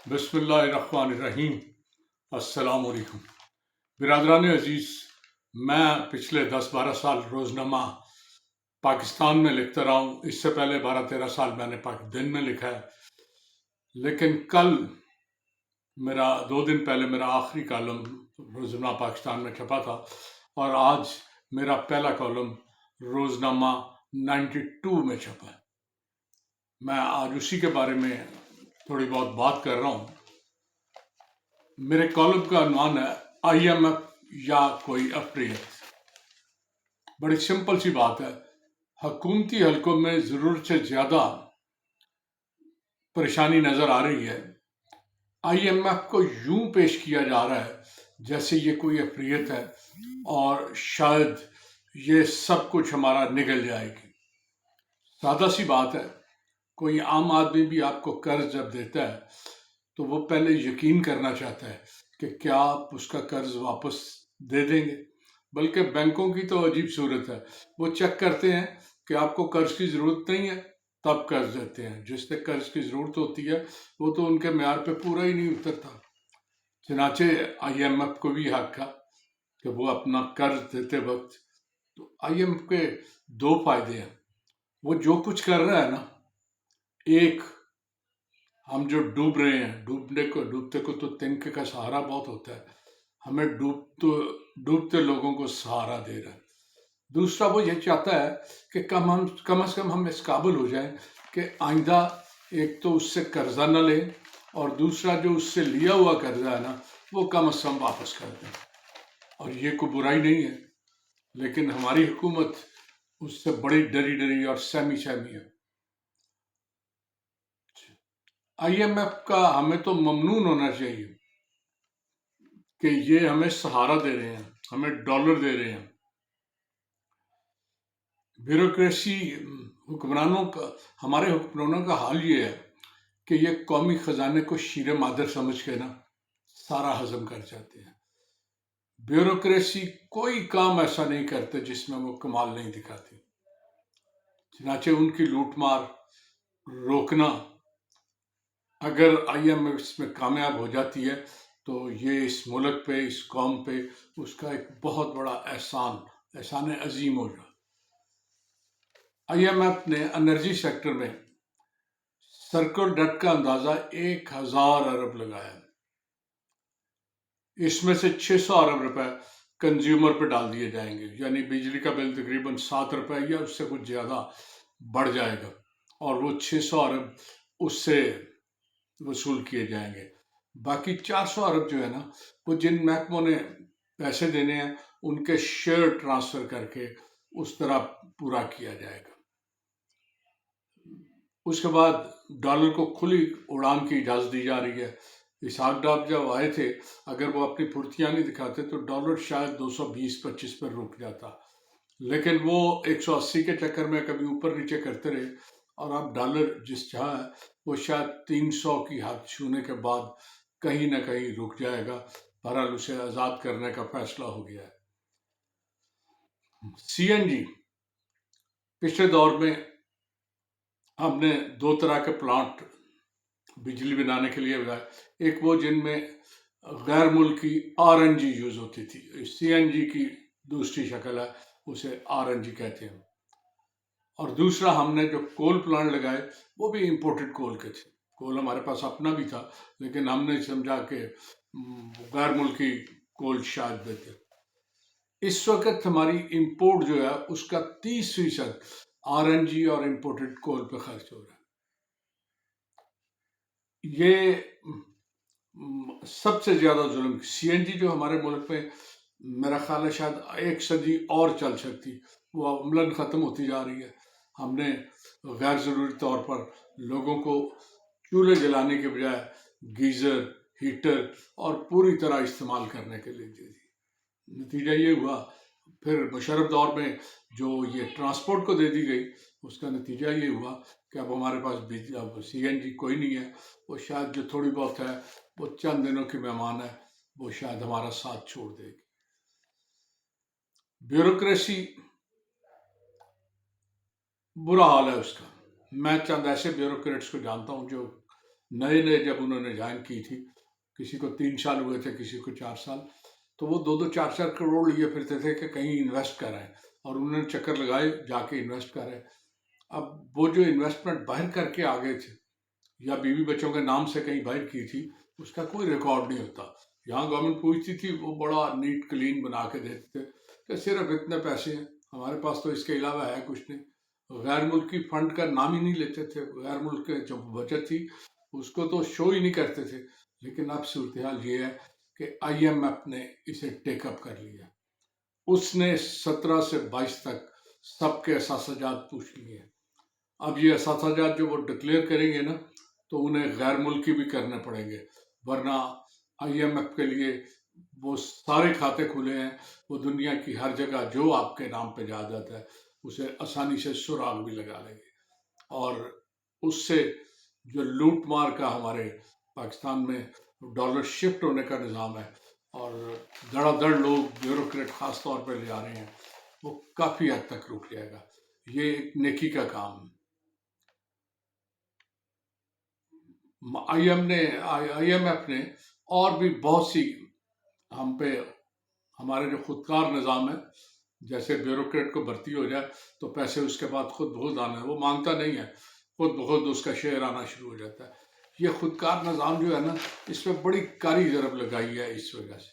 بسم اللہ الرحمن الرحیم۔ السلام علیکم برادران عزیز۔ میں پچھلے 10-12 سال روزنامہ پاکستان میں لکھتا رہا ہوں۔ اس سے پہلے 12-13 سال میں نے دن میں لکھا ہے، لیکن کل 2 دن پہلے میرا آخری کالم روزنامہ پاکستان میں چھپا تھا، اور آج میرا پہلا کالم روزنامہ 92 میں چھپا ہے۔ میں آج اسی کے بارے میں تھوڑی بہت بات کر رہا ہوں۔ میرے کالم کا عنوان ہے آئی ایم ایف یا کوئی اپریت۔ بڑی سمپل سی بات ہے، حکومتی حلقوں میں ضرورت سے زیادہ پریشانی نظر آ رہی ہے۔ آئی ایم ایف کو یوں پیش کیا جا رہا ہے جیسے یہ کوئی اپریت ہے اور شاید یہ سب کچھ ہمارا نگل جائے گی۔ سادہ سی بات ہے، کوئی عام آدمی بھی آپ کو قرض جب دیتا ہے تو وہ پہلے یقین کرنا چاہتا ہے کہ کیا آپ اس کا قرض واپس دے دیں گے۔ بلکہ بینکوں کی تو عجیب صورت ہے، وہ چیک کرتے ہیں کہ آپ کو قرض کی ضرورت نہیں ہے تب قرض دیتے ہیں، جس سے قرض کی ضرورت ہوتی ہے وہ تو ان کے معیار پہ پورا ہی نہیں اترتا۔ چنانچہ آئی ایم ایف کو بھی حق تھا کہ وہ اپنا قرض دیتے وقت، تو آئی ایم ایف کے 2 فائدے ہیں۔ وہ جو کچھ کر رہا ہے نا، ایک، ہم جو ڈوب رہے ہیں، ڈوبتے کو تو تنکے کا سہارا بہت ہوتا ہے، ہمیں ڈوبتے لوگوں کو سہارا دے رہا ہے۔ دوسرا، وہ یہ چاہتا ہے کہ کم از کم ہم اس قابل ہو جائیں کہ آئندہ ایک تو اس سے قرضہ نہ لیں، اور دوسرا جو اس سے لیا ہوا قرضہ ہے نا وہ کم از کم واپس کر دیں۔ اور یہ کوئی برائی نہیں ہے، لیکن ہماری حکومت اس سے بڑی ڈری اور سہمی ہے۔ آئی ایم ایف کا ہمیں تو ممنون ہونا چاہیے کہ یہ ہمیں سہارا دے رہے ہیں، ہمیں ڈالر دے رہے ہیں۔ بیوروکریسی ہمارے حکمرانوں کا حال یہ ہے کہ یہ قومی خزانے کو شیر مادر سمجھ کے نا سارا ہضم کر جاتے ہیں۔ بیوروکریسی کوئی کام ایسا نہیں کرتے جس میں وہ کمال نہیں دکھاتی۔ چنانچہ ان کی لوٹ مار روکنا، اگر آئی ایم ایف اس میں کامیاب ہو جاتی ہے تو یہ اس ملک پہ، اس قوم پہ اس کا ایک بہت بڑا احسان عظیم ہوگا۔ آئی ایم ایف نے انرجی سیکٹر میں سرکل ڈیٹ کا اندازہ 1000 ارب لگایا۔ اس میں سے 600 ارب روپے کنزیومر پہ ڈال دیے جائیں گے، یعنی بجلی کا بل تقریباً 7 روپے یا اس سے کچھ زیادہ بڑھ جائے گا، اور وہ 600 ارب اس سے وصول کیے جائیں گے۔ باقی 400 ارب جو ہے نا، وہ جن محکموں نے پیسے دینے ہیں ان کے شیئر ٹرانسفر کر کے اس طرح پورا کیا جائے گا۔ اس کے بعد ڈالر کو کھلی اڑان کی اجازت دی جا رہی ہے۔ اسحاق ڈار جب آئے تھے، اگر وہ اپنی پھرتیاں نہیں دکھاتے تو ڈالر شاید 220-25 پر رک جاتا، لیکن وہ 180 کے چکر میں کبھی اوپر نیچے کرتے رہے، اور اب ڈالر جس جہاں ہے وہ شاید 300 کی حد چھونے کے بعد کہیں نہ کہیں رک جائے گا۔ بہرحال اسے آزاد کرنے کا فیصلہ ہو گیا ہے۔ سی این جی، پچھلے دور میں ہم نے 2 طرح کے پلانٹ بجلی بنانے کے لیے بنائے۔ ایک وہ جن میں غیر ملکی آر این جی یوز ہوتی تھی، سی این جی کی دوسری شکل ہے، اسے آر این جی کہتے ہیں۔ اور دوسرا ہم نے جو کول پلانٹ لگائے وہ بھی امپورٹڈ کول کے تھے۔ کول ہمارے پاس اپنا بھی تھا، لیکن ہم نے سمجھا کہ غیر ملکی کول شاید بہتر۔ اس وقت ہماری امپورٹ جو ہے اس کا 30% آر این جی اور امپورٹڈ کول پہ خرچ ہو رہا ہے۔ یہ سب سے زیادہ ظلم، سی این جی جو ہمارے ملک میں میرا خیال ہے شاید 1 صدی اور چل سکتی، وہ عملاً ختم ہوتی جا رہی ہے۔ ہم نے غیر ضروری طور پر لوگوں کو چولہے جلانے کے بجائے گیزر، ہیٹر اور پوری طرح استعمال کرنے کے لیے دے دی۔ نتیجہ یہ ہوا، پھر مشرف دور میں جو یہ ٹرانسپورٹ کو دے دی گئی، اس کا نتیجہ یہ ہوا کہ اب ہمارے پاس اب سی این جی کوئی نہیں ہے۔ وہ شاید جو تھوڑی بہت ہے وہ چند دنوں کی مہمان ہے، وہ شاید ہمارا ساتھ چھوڑ دے گی۔ بیوروکریسی برا حال ہے اس کا۔ میں چند ایسے بیوروکریٹس کو جانتا ہوں جو نئے نئے جب انہوں نے جوائن کی تھی، کسی کو 3 سال ہوئے تھے، کسی کو 4 سال، تو وہ 2-4 کروڑ لیے پھرتے تھے کہ کہیں انویسٹ کریں، اور انہوں نے چکر لگائے جا کے انویسٹ کریں۔ اب وہ جو انویسٹمنٹ باہر کر کے آگے تھے یا بیوی بچوں کے نام سے کہیں باہر کی تھی، اس کا کوئی ریکارڈ نہیں ہوتا۔ یہاں گورنمنٹ پوچھتی تھی، وہ بڑا نیٹ کلین بنا کے دیتے تھے کہ صرف اتنے پیسے ہیں، ہمارے پاس تو اس کے علاوہ ہے کچھ نہیں۔ غیر ملکی فنڈ کا نام ہی نہیں لیتے تھے، غیر ملک کے جو بچت تھی اس کو تو شو ہی نہیں کرتے تھے۔ لیکن اب صورتحال یہ ہے کہ آئی ایم ایف نے اسے ٹیک اپ کر لیا، اس نے 17 سے 22 تک سب کے اثاثہ جات پوچھ لیے۔ اب یہ اثاثہ جات جو وہ ڈکلیئر کریں گے نا، تو انہیں غیر ملکی بھی کرنے پڑیں گے، ورنہ آئی ایم ایف کے لیے وہ سارے کھاتے کھلے ہیں، وہ دنیا کی ہر جگہ جو آپ کے نام پہ جائیداد ہے اسے آسانی سے سراغ بھی لگا لیں گے، اور اس سے جو لوٹ مار کا ہمارے پاکستان میں ڈالر شفٹ ہونے کا نظام ہے اور دڑا دڑ لوگ بیوروکریٹ خاص طور پہ لے جا رہے ہیں، وہ کافی حد تک رک جائے گا۔ یہ ایک نیکی کا کام ہے۔ آئی ایم ایف نے اور بھی بہت سی ہم پہ، ہمارے جو خودکار نظام ہے، جیسے بیوروکریٹ کو بھرتی ہو جائے تو پیسے اس کے بعد خود بخود آنا ہے، وہ مانگتا نہیں ہے، خود بخود اس کا شیئر آنا شروع ہو جاتا ہے۔ یہ خودکار نظام جو ہے نا، اس پہ بڑی کاری ضرب لگائی ہے اس وجہ سے۔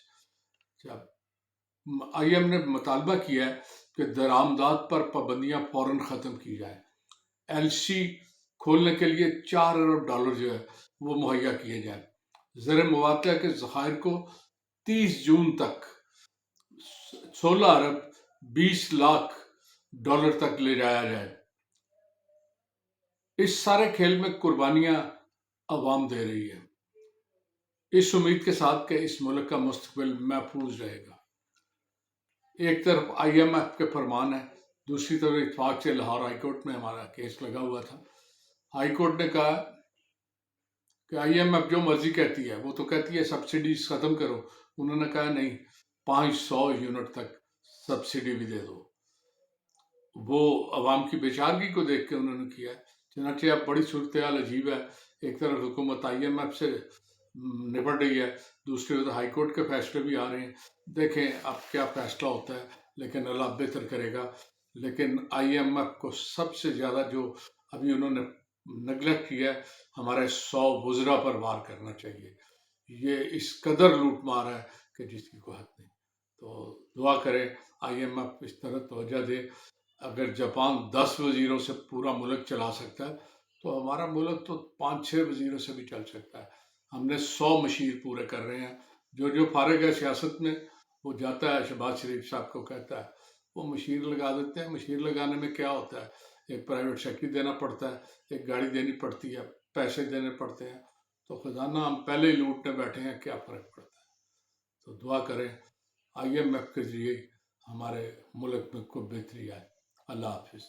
آئی ایم نے مطالبہ کیا ہے کہ درآمدات پر پابندیاں فوراً ختم کی جائیں، ایل سی کھولنے کے لیے $4 ارب جو ہے وہ مہیا کیے جائیں، زر مواقع کے ذخائر کو 30 جون تک $16.20 ارب تک لے جایا جائے۔ اس سارے کھیل میں قربانیاں عوام دے رہی ہے، اس امید کے ساتھ کہ اس ملک کا مستقبل محفوظ رہے گا۔ ایک طرف آئی ایم ایف کے فرمان ہے، دوسری طرف اتفاق سے لاہور ہائی کورٹ میں ہمارا کیس لگا ہوا تھا۔ ہائی کورٹ نے کہا کہ آئی ایم ایف جو مرضی کہتی ہے، وہ تو کہتی ہے سبسڈیز ختم کرو، انہوں نے کہا نہیں، 500 یونٹ تک سبسڈی بھی دے دو۔ وہ عوام کی بیچارگی کو دیکھ کے انہوں نے کیا ہے۔ چنانچہ اب بڑی صورتحال عجیب ہے، ایک طرف حکومت آئی ایم ایف سے نپٹ رہی ہے، دوسری طرف ہائی کورٹ کے فیصلے بھی آ رہے ہیں۔ دیکھیں اب کیا فیصلہ ہوتا ہے، لیکن اللہ بہتر کرے گا۔ لیکن آئی ایم ایف کو سب سے زیادہ جو ابھی انہوں نے نگلیکٹ کیا ہے، ہمارے 100 وزراء پر وار کرنا چاہیے۔ یہ اس قدر لوٹ مار ہے کہ جس کی کوئی حد نہیں۔ تو دعا کریں آئی ایم ایف اس طرح توجہ دے۔ اگر جاپان 10 وزیروں سے پورا ملک چلا سکتا ہے تو ہمارا ملک تو 5-6 وزیروں سے بھی چل سکتا ہے۔ ہم نے 100 مشیر پورے کر رہے ہیں۔ جو فارغ ہے سیاست میں، وہ جاتا ہے شہباز شریف صاحب کو کہتا ہے، وہ مشیر لگا دیتے ہیں۔ مشیر لگانے میں کیا ہوتا ہے، ایک پرائیویٹ سیکٹری دینا پڑتا ہے، ایک گاڑی دینی پڑتی ہے، پیسے دینے پڑتے ہیں، تو خزانہ ہم پہلے ہی لوٹنے بیٹھے ہیں، کیا فرق پڑتا ہے۔ تو دعا کریں آئی ایم ایف کے ذریعے ہمارے ملک میں کوئی بہتری آئے۔ اللہ حافظ۔